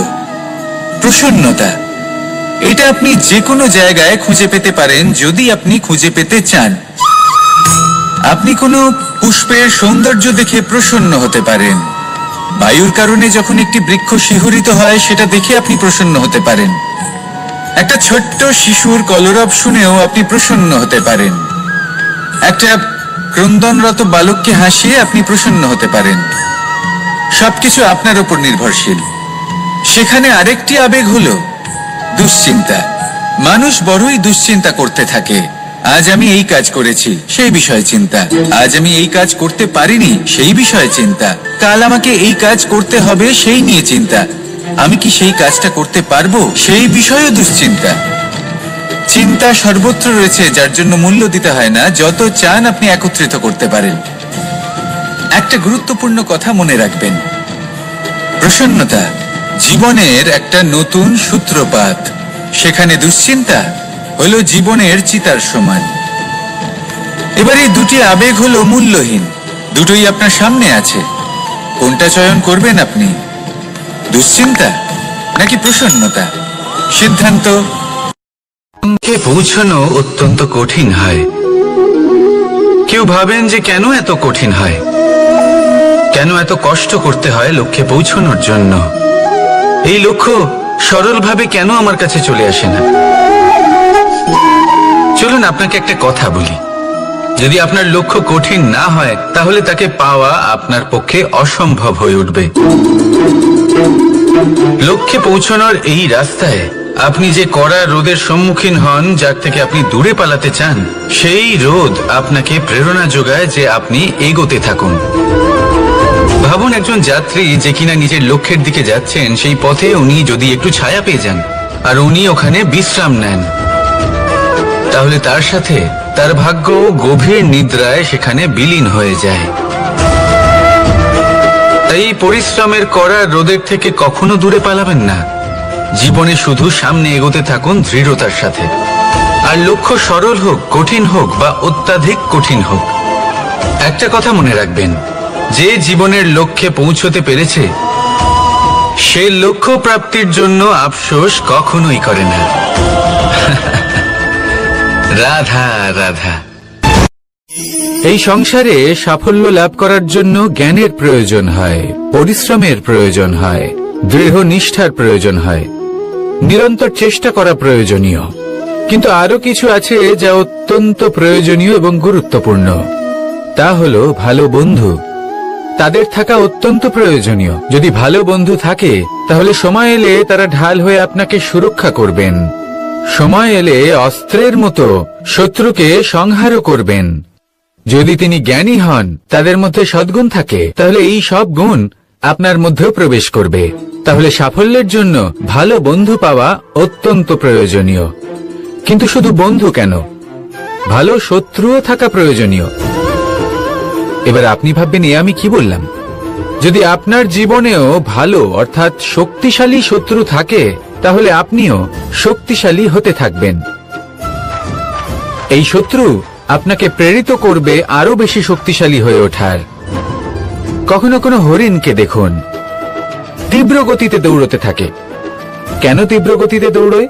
প্রসন্নতা। এটা আপনি যে কোনো জায়গায় খুঁজে পেতে পারেন যদি আপনি খুঁজে পেতে চান। আপনি কোনো পুষ্পের সৌন্দর্য দেখে প্রসন্ন হতে পারেন, বায়ুর কারণে যখন একটি বৃক্ষ শিহরিত হয় সেটা দেখে আপনি প্রসন্ন হতে পারেন, একটা ছোট্ট শিশুর কলরব শুনেও আপনি প্রসন্ন হতে পারেন, একটা ক্রন্দনরত বালককে হাসিয়ে আপনি প্রসন্ন হতে পারেন। সবকিছু আপনার উপর নির্ভরশীল। সেখানে আরেকটি আবেগ হলো দুশ্চিন্তা। মানুষ বড়ই দুশ্চিন্তা করতে থাকে। আজ আমি এই কাজ করেছি, সেই বিষয়ে চিন্তা। আজ আমি এই কাজ করতে পারিনি, সেই বিষয়ে চিন্তা। কাল আমাকে এই কাজ করতে হবে, সেই নিয়ে চিন্তা। আমি কি সেই কাজটা করতে পারবো, সেই বিষয়েও দুশ্চিন্তা। চিন্তা সর্বত্র রয়েছে, যার জন্য মূল্য দিতে হয় না। যত চান আপনি একত্রিত করতে পারেন। একটা গুরুত্বপূর্ণ কথা মনে রাখবেন, প্রসন্নতা জীবনের একটা নতুন সূত্রপাত। সেখানে দুশ্চিন্তা হলো জীবনের চিতার সমান। এবার এই দুটি আবেগ হলো মূল্যহীন, দুটোই আপনার সামনে আছে। কোনটা চয়ন করবেন আপনি, দুশ্চিন্তা নাকি প্রসন্নতা? সিদ্ধান্ত। পৌঁছানো অত্যন্ত কঠিন হয়। কেউ ভাবেন যে কেন এত কঠিন হয়, কেন এত কষ্ট করতে হয় লক্ষ্যে পৌঁছানোর জন্য। এই লক্ষ্য সরলভাবে কেন আমার কাছে চলে আসে না? চলুন আপনাকে একটা কথা বলি, যদি আপনার লক্ষ্য কঠিন না হয় তাহলে তাকে পাওয়া আপনার পক্ষে অসম্ভব হয়ে উঠবে। লক্ষ্যে পৌঁছানোর এই রাস্তায় আপনি যে কড়া রোদের সম্মুখীন হন, যার থেকে আপনি দূরে পালাতে চান, সেই রোদ আপনাকে প্রেরণা যোগায় যে আপনি এগোতে থাকুন। ভাবুন একজন যাত্রী যে কিনা নিজের লক্ষ্যের দিকে যাচ্ছেন, সেই পথে উনি যদি একটু ছায়া পেয়ে যান আর উনি ওখানে বিশ্রাম নেন, তাহলে তার সাথে তার ভাগ্য গভীর নিদ্রায় সেখানে বিলীন হয়ে যায়। তাই পরিশ্রমের করা রোদের থেকে কখনো দূরে পালাবেন না। জীবনে শুধু সামনে এগোতে থাকুন দৃঢ়তার সাথে। আর লক্ষ্য সরল হোক, কঠিন হোক বা অত্যাধিক কঠিন হোক, একটা কথা মনে রাখবেন, যে জীবনের লক্ষ্যে পৌঁছতে পেরেছে সে লক্ষ্য প্রাপ্তির জন্য আফসোস কখনোই করে না। রাধা রাধা। এই সংসারে সাফল্য লাভ করার জন্য জ্ঞানের প্রয়োজন হয়, পরিশ্রমের প্রয়োজন হয়, দৃঢ় নিষ্ঠার প্রয়োজন হয়, নিরন্তর চেষ্টা করা প্রয়োজনীয়। কিন্তু আরো কিছু আছে যা অত্যন্ত প্রয়োজনীয় এবং গুরুত্বপূর্ণ। তা হলো ভালো বন্ধু। তাদের থাকা অত্যন্ত প্রয়োজনীয়। যদি ভালো বন্ধু থাকে তাহলে সময় এলে তারা ঢাল হয়ে আপনাকে সুরক্ষা করবেন। সময় এলে অস্ত্রের মতো শত্রুকে সংহারও করবেন। যদি তিনি জ্ঞানী হন, তাদের মধ্যে সদ্গুণ থাকে, তাহলে এই সব গুণ আপনার মধ্যেও প্রবেশ করবে। তাহলে সাফল্যের জন্য ভালো বন্ধু পাওয়া অত্যন্ত প্রয়োজনীয়। কিন্তু শুধু বন্ধু কেন, ভালো শত্রুও থাকা প্রয়োজনীয়। এবার আপনি ভাববেন, আমি কি বললাম? যদি আপনার জীবনেও ভালো অর্থাৎ শক্তিশালী শত্রু থাকে, তাহলে আপনিও শক্তিশালী হতে থাকবেন। এই শত্রু আপনাকে প্রেরিত করবে আরো বেশি শক্তিশালী হয়ে ওঠার। কখনো কোনো হরিণকে দেখুন, তীব্র গতিতে দৌড়তে থাকে। কেন তীব্র গতিতে দৌড়য়?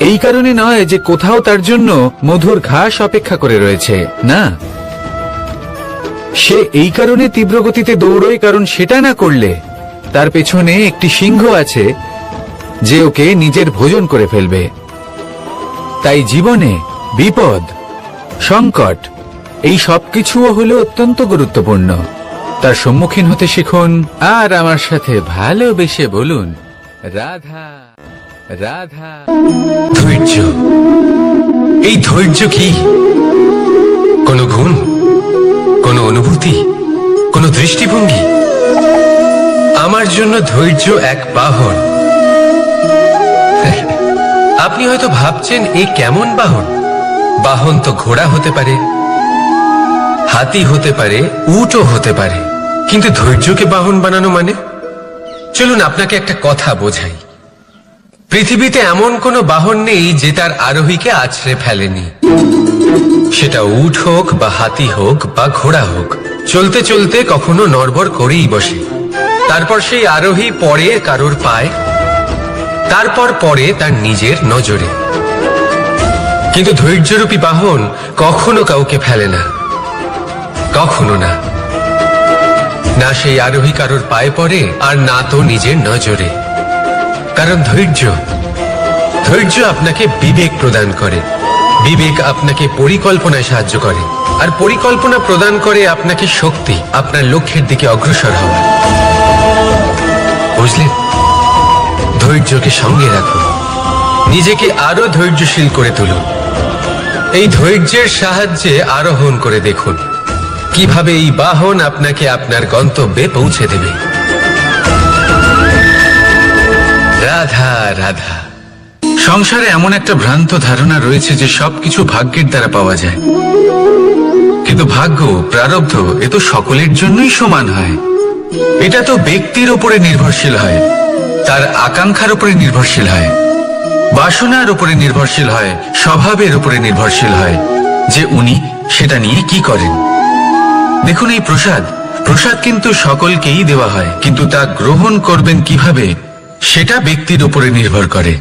এই কারণে নয় যে কোথাও তার জন্য মধুর ঘাস অপেক্ষা করে রয়েছে, না। সে এই কারণে তীব্র গতিতে দৌড়য় কারণ সেটা না করলে তার পেছনে একটি সিংহ আছে যে ওকে নিজের ভোজন করে ফেলবে। তাই জীবনে বিপদ, সংকট, এই সবকিছুও হলো অত্যন্ত গুরুত্বপূর্ণ। তার সম্মুখীন হতে শিখুন আর আমার সাথে ভালোবেসে বলুন, রাধা রাধা। ধৈর্য। এই ধৈর্য কি কোনো গুণ, কোনো অনুভূতি, কোনো দৃষ্টিভঙ্গি? আমার জন্য ধৈর্য এক বাহন। আপনি হয়তো ভাবছেন, এ কেমন বাহন? বাহন তো ঘোড়া হতে পারে, হাতি হতে পারে, উটও হতে পারে, কিন্তু ধৈর্যকে বাহন বানানো মানে? চলুন আপনাকে একটা কথা বোঝাই। পৃথিবীতে এমন কোনো বাহন নেই যে তার আরোহীকে আছড়ে ফেলেনি। সেটা উট হোক বা হাতি হোক বা ঘোড়া হোক, চলতে চলতে কখনো নড়বড় করেই বসে। তারপর সেই আরোহী পড়ে কারোর পায়, তারপর পড়ে তার নিজের নজরে। কিন্তু ধৈর্যরূপী বাহন কখনো কাউকে ফেলে না, কখনো না। না সেই আরোহী কারোর পায়ে পড়ে, আর না তো নিজের নজরে। কারণ ধৈর্য আপনাকে বিবেক প্রদান করে, বিবেক আপনাকে পরিকল্পনায় সাহায্য করে, আর পরিকল্পনা প্রদান করে আপনাকে শক্তি, আপনার লক্ষ্যের দিকে অগ্রসর হওয়া। বুঝলেন? ধৈর্যকে সঙ্গে রাখুন, নিজেকে আরো ধৈর্যশীল করে তুলুন। এই ধৈর্যের সাহায্যে আরোহণ করে দেখুন কিভাবে এই বাহন আপনাকে আপনার গন্তব্যে পৌঁছে দেবে। রাধা রাধা। সংসারে এমন একটা ভ্রান্ত ধারণা রয়েছে যে সবকিছু ভাগ্যের দ্বারা পাওয়া যায়। কিন্তু ভাগ্য, প্রারব্ধ, এ তো সকলের জন্যই সমান হয়। এটা তো ব্যক্তির উপরে নির্ভরশীল হয়, তার আকাঙ্ক্ষার উপরে নির্ভরশীল হয়, বাসনার উপরে নির্ভরশীল হয়, স্বভাবের উপরে নির্ভরশীল হয় যে উনি সেটা নিয়ে কি করেন। দেখুন, এই প্রসাদ কিন্তু সকলকেই দেওয়া হয়, কিন্তু তা গ্রহণ করবেন কিভাবে সেটা ব্যক্তির উপরে নির্ভর করে।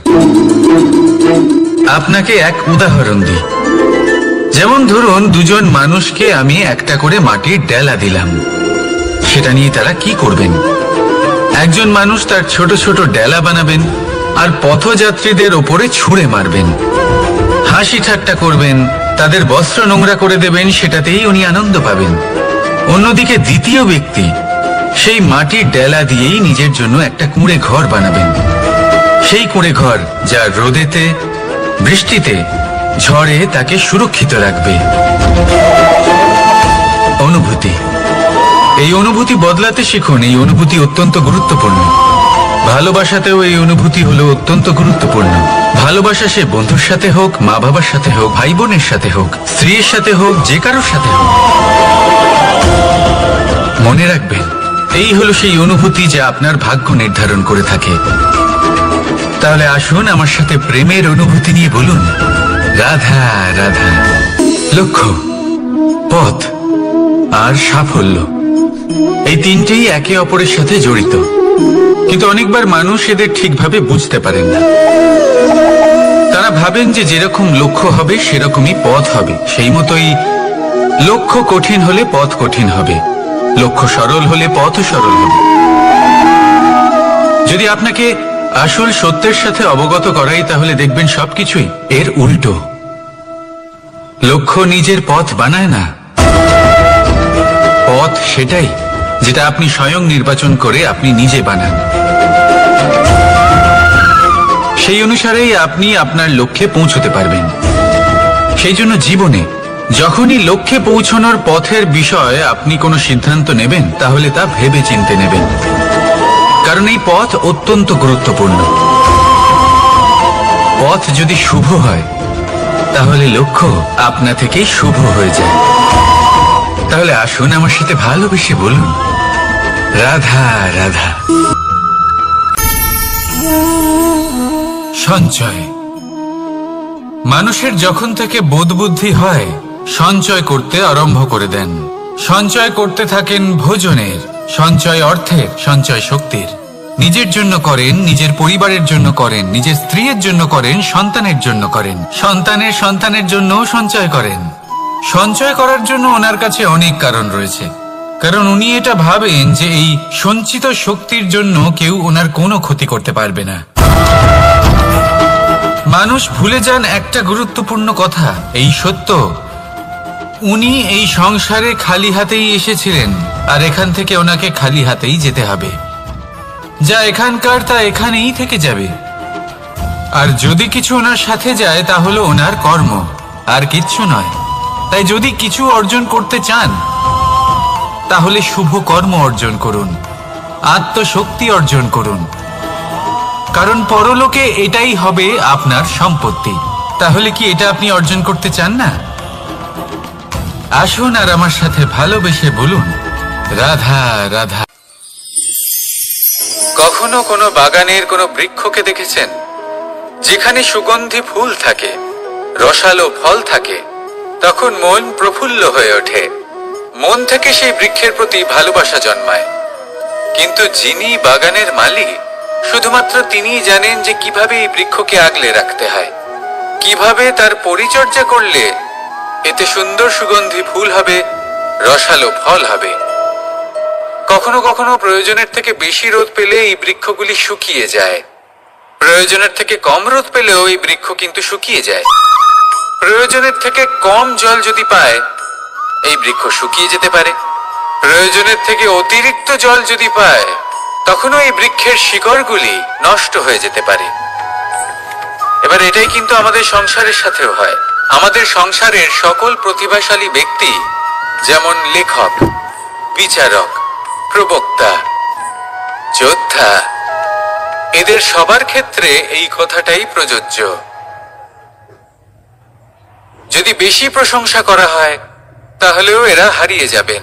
আপনাকে এক উদাহরণ দিই। যেমন ধরুন, দুজন মানুষকে আমি একটা করে মাটির ডেলা দিলাম, সেটা নিয়ে তারা কি করবেন? একজন মানুষ তার ছোট ছোট ডেলা বানাবেন আর পথযাত্রীদের ওপরে ছুঁড়ে মারবেন, হাসি ঠাট্টা করবেন, তাদের বস্ত্র নোংরা করে দেবেন, সেটাতেই উনি আনন্দ পাবেন। অন্যদিকে দ্বিতীয় ব্যক্তি সেই মাটির ডেলা দিয়েই নিজের জন্য একটা কুঁড়ে ঘর বানাবেন। সেই কুঁড়ে ঘর যা রোদেতে, বৃষ্টিতে, ঝড়ে তাকে সুরক্ষিত রাখবে। অনুভূতি, এই অনুভূতি বদলাতে শিখুন। এই অনুভূতি অত্যন্ত গুরুত্বপূর্ণ। ভালোবাসাতেও এই অনুভূতি হলো অত্যন্ত গুরুত্বপূর্ণ। ভালোবাসা সে বন্ধুর সাথে হোক, মা বাবার সাথে হোক, ভাই বোনের সাথে হোক, স্ত্রীর সাথে হোক, যে কারোর সাথে হোক। মনে রাখবেন, এই হলো সেই অনুভূতি যা আপনার ভাগ্য নির্ধারণ করে থাকে। তাহলে আসুন আমার সাথে প্রেমের অনুভূতি নিয়ে বলুন, রাধা রাধা। লক্ষ্য, পথ আর সাফল্য, এই তিনটেই একে অপরের সাথে জড়িত। কিন্তু অনেকবার মানুষ এদের ঠিকভাবে বুঝতে পারেন না। তারা ভাবেন যে যেরকম লক্ষ্য হবে সেরকমই পথ হবে, সেই মতোই লক্ষ্য কঠিন হলে পথ কঠিন হবে, লক্ষ্য সরল হলে পথও সরল হবে। যদি আপনাকে আসল সত্যের সাথে অবগত করাই, তাহলে দেখবেন সবকিছুই এর উল্টো। লক্ষ্য নিজের পথ বানায় না, পথ সেটাই যেটা আপনি স্বয়ং নির্বাচন করে আপনি নিজে বানান। সেই অনুসারেই আপনি আপনার লক্ষ্যে পৌঁছতে পারবেন। সেই জন্য জীবনে যখনই লক্ষ্যে পৌঁছানোর পথের বিষয়ে আপনি কোনো সিদ্ধান্ত নেবেন, তাহলে তা ভেবে চিন্তে নেবেন, কারণ এই পথ অত্যন্ত গুরুত্বপূর্ণ। পথ যদি শুভ হয়, তাহলে লক্ষ্য আপনা থেকেই শুভ হয়ে যায়। তাহলে আসুন আমার সাথে ভালোবেসে বলুন, রাধা রাধা। সঞ্চয়। মানুষের যখন থেকে বোধ বুদ্ধি হয়, সঞ্চয় করতে আরম্ভ করে দেন। সঞ্চয় করতে থাকেন ভোজনের, সঞ্চয় অর্থের, সঞ্চয় শক্তির। নিজের জন্য করেন, নিজের পরিবারের জন্য করেন, নিজের স্ত্রীর জন্য করেন, সন্তানের জন্য করেন, সন্তানের সন্তানের জন্যও সঞ্চয় করেন। সঞ্চয় করার জন্য ওনার কাছে অনেক কারণ রয়েছে, কারণ উনি এটা ভাবেন যে এই সঞ্চিত শক্তির জন্য কেউ ওনার কোনো ক্ষতি করতে পারবে না। মানুষ ভুলে যান একটা গুরুত্বপূর্ণ কথা, এই সত্য, উনি এই সংসারে খালি হাতেই এসেছিলেন, আর এখান থেকে ওনাকে খালি হাতেই যেতে হবে। যা এখানকার তা এখানেই থেকে যাবে। আর যদি কিছু ওনার সাথে যায়, তা হলো ওনার কর্ম, আর কিচ্ছু নয়। তাই যদি কিছু অর্জন করতে চান, তাহলে শুভ কর্ম অর্জন করুন, আত্মশক্তি অর্জন করুন, কারণ পরলোকে এটাই হবে আপনার সম্পত্তি। তাহলে কি এটা আপনি অর্জন করতে চান না? আসুন আর আমার সাথে ভালোবেসে বলুন, রাধা রাধা। কখনো কোনো বাগানের কোনো বৃক্ষকে দেখেছেন যেখানে সুগন্ধি ফুল থাকে, রসালো ফল থাকে? তখন মন প্রফুল্ল হয়ে ওঠে, মন থেকে সেই বৃক্ষের প্রতি ভালোবাসা জন্মায়। কিন্তু যিনি বাগানের মালিক, শুধুমাত্র তিনিই জানেন যে কিভাবে এই বৃক্ষকে আগলে রাখতে হয়, কিভাবে তার পরিচর্যা করলে এতে সুন্দর সুগন্ধি ফুল হবে, রসালো ফল হবে। কখনো কখনো প্রয়োজনের থেকে বেশি রোদ পেলে এই বৃক্ষগুলি শুকিয়ে যায়, প্রয়োজনের থেকে কম রোদ পেলেও এই বৃক্ষ কিন্তু শুকিয়ে যায়। প্রয়োজনের থেকে কম জল যদি পায়, এই বৃক্ষ শুকিয়ে যেতে পারে। প্রয়োজনের থেকে অতিরিক্ত জল যদি পায়, তখনও এই বৃক্ষের শিকড়গুলি নষ্ট হয়ে যেতে পারে। এবার এটাই কিন্তু আমাদের সংসারের সাথেও হয়। আমাদের সংসারের সকল প্রতিভাশালী ব্যক্তি, যেমন লেখক, বিচারক, প্রবক্তা, যোদ্ধা, এদের সবার ক্ষেত্রে এই কথাটাই প্রযোজ্য। যদি বেশি প্রশংসা করা হয়, তাহলেও এরা হারিয়ে যাবেন।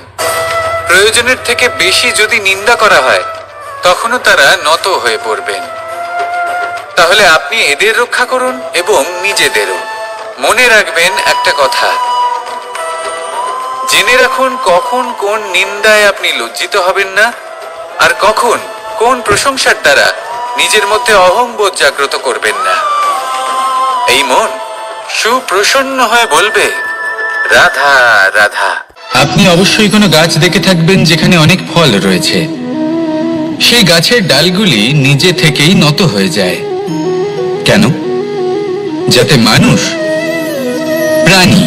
প্রয়োজনের থেকে বেশি যদি নিন্দা করা হয়, তখনও তারা নত হয়ে পড়বেন। তাহলে আপনি এদের রক্ষা করুন এবং নিজেদেরও। মনে রাখবেন একটা কথা, জেনে রাখুন কখন কোন নিন্দায় আপনি লজ্জিত হবেন না, আর কখন কোন প্রশংসার দ্বারা নিজের মধ্যে অহংবোধ জাগ্রত করবেন না। এই মন সুপ্রসন্ন হয়ে বলবে, রাধা রাধা। আপনি অবশ্যই কোনো গাছ দেখে থাকবেন যেখানে অনেক ফল রয়েছে। সেই গাছের ডালগুলি নিজে থেকেই নত হয়ে যায়। কেন? যাতে মানুষ, প্রাণী,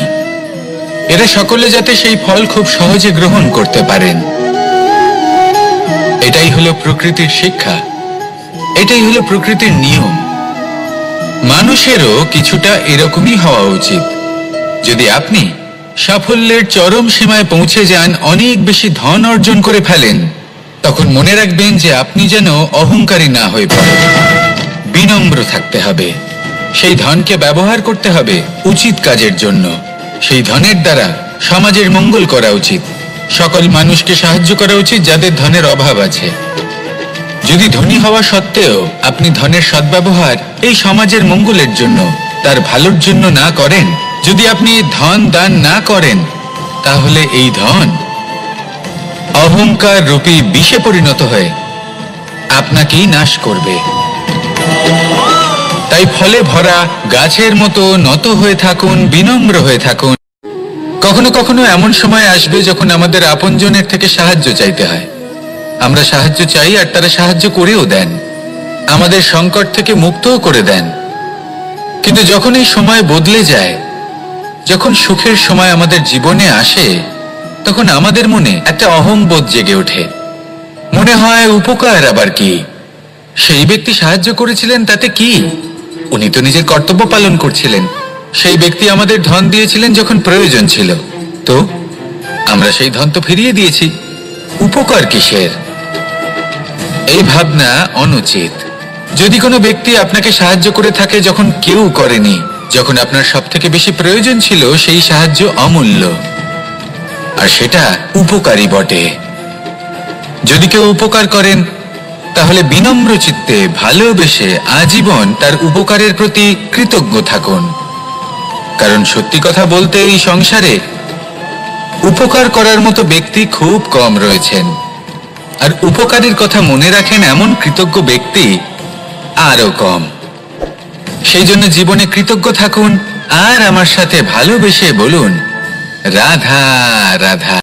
এরা সকলে যাতে সেই ফল খুব সহজে গ্রহণ করতে পারেন। এটাই হলো প্রকৃতির শিক্ষা, এটাই হলো প্রকৃতির নিয়ম। মানুষেরও কিছুটা এরকমই হওয়া উচিত। যদি আপনি সাফল্যের চরম সীমায় পৌঁছে যান, অনেক বেশি ধন অর্জন করে ফেলেন, তখন মনে রাখবেন যে আপনি যেন অহংকারী না হয়ে পড়েন। বিনম্র থাকতে হবে। সেই ধনকে ব্যবহার করতে হবে উচিত কাজের জন্য। সেই ধনের দ্বারা সমাজের মঙ্গল করা উচিত, সকল মানুষকে সাহায্য করা উচিত যাদের ধনের অভাব আছে। যদি ধনী হওয়া সত্ত্বেও আপনি ধনের সদ্ব্যবহার এই সমাজের মঙ্গলের জন্য, তার ভালোর জন্য না করেন, যদি আপনি ধন দান না করেন, তাহলে এই ধন অহংকার রূপী বিষে পরিণত হয়ে আপনাকেই নাশ করবে। তাই ফলে ভরা গাছের মতো নত হয়ে থাকুন, বিনম্র হয়ে থাকুন। কখনো কখনো এমন সময় আসবে যখন আমাদের আপনজনের থেকে সাহায্য চাইতে হয়। আমরা সাহায্য চাই আর তারা সাহায্য করেও দেন, আমাদের সংকট থেকে মুক্তও করে দেন। কিন্তু যখন এই সময় বদলে যায়, যখন সুখের সময় আমাদের জীবনে আসে, তখন আমাদের মনে একটা অহংবোধ জেগে ওঠে। মনে হয় উপকার আবার কি, সেই ব্যক্তি সাহায্য করেছিলেন তাতে কি, উনি তো নিজের কর্তব্য পালন করছিলেন। সেই ব্যক্তি আমাদের ধন দিয়েছিলেন যখন প্রয়োজন ছিল, তো আমরা সেই ধন তো ফিরিয়ে দিয়েছি, উপকার কিসের? এই ভাবনা অনুচিত। যদি কোনো ব্যক্তি আপনাকে সাহায্য করে থাকে যখন কেউ করেনি, যখন আপনার সব থেকে বেশি প্রয়োজন ছিল, সেই সাহায্য অমূল্য, আর সেটা উপকারী বটে। যদি কেউ উপকার করেন, তাহলে বিনম্র চিত্তে ভালোবেসে আজীবন তার উপকারের প্রতি কৃতজ্ঞ থাকুন। কারণ সত্যি কথা বলতে এই সংসারে উপকার করার মতো ব্যক্তি খুব কম রয়েছেন, আর উপকারের কথা মনে রাখেন এমন কৃতজ্ঞ ব্যক্তি আরো কম। সেই জন্য জীবনে কৃতজ্ঞ থাকুন আর আমার সাথে ভালোবেসে বলুন, রাধা রাধা।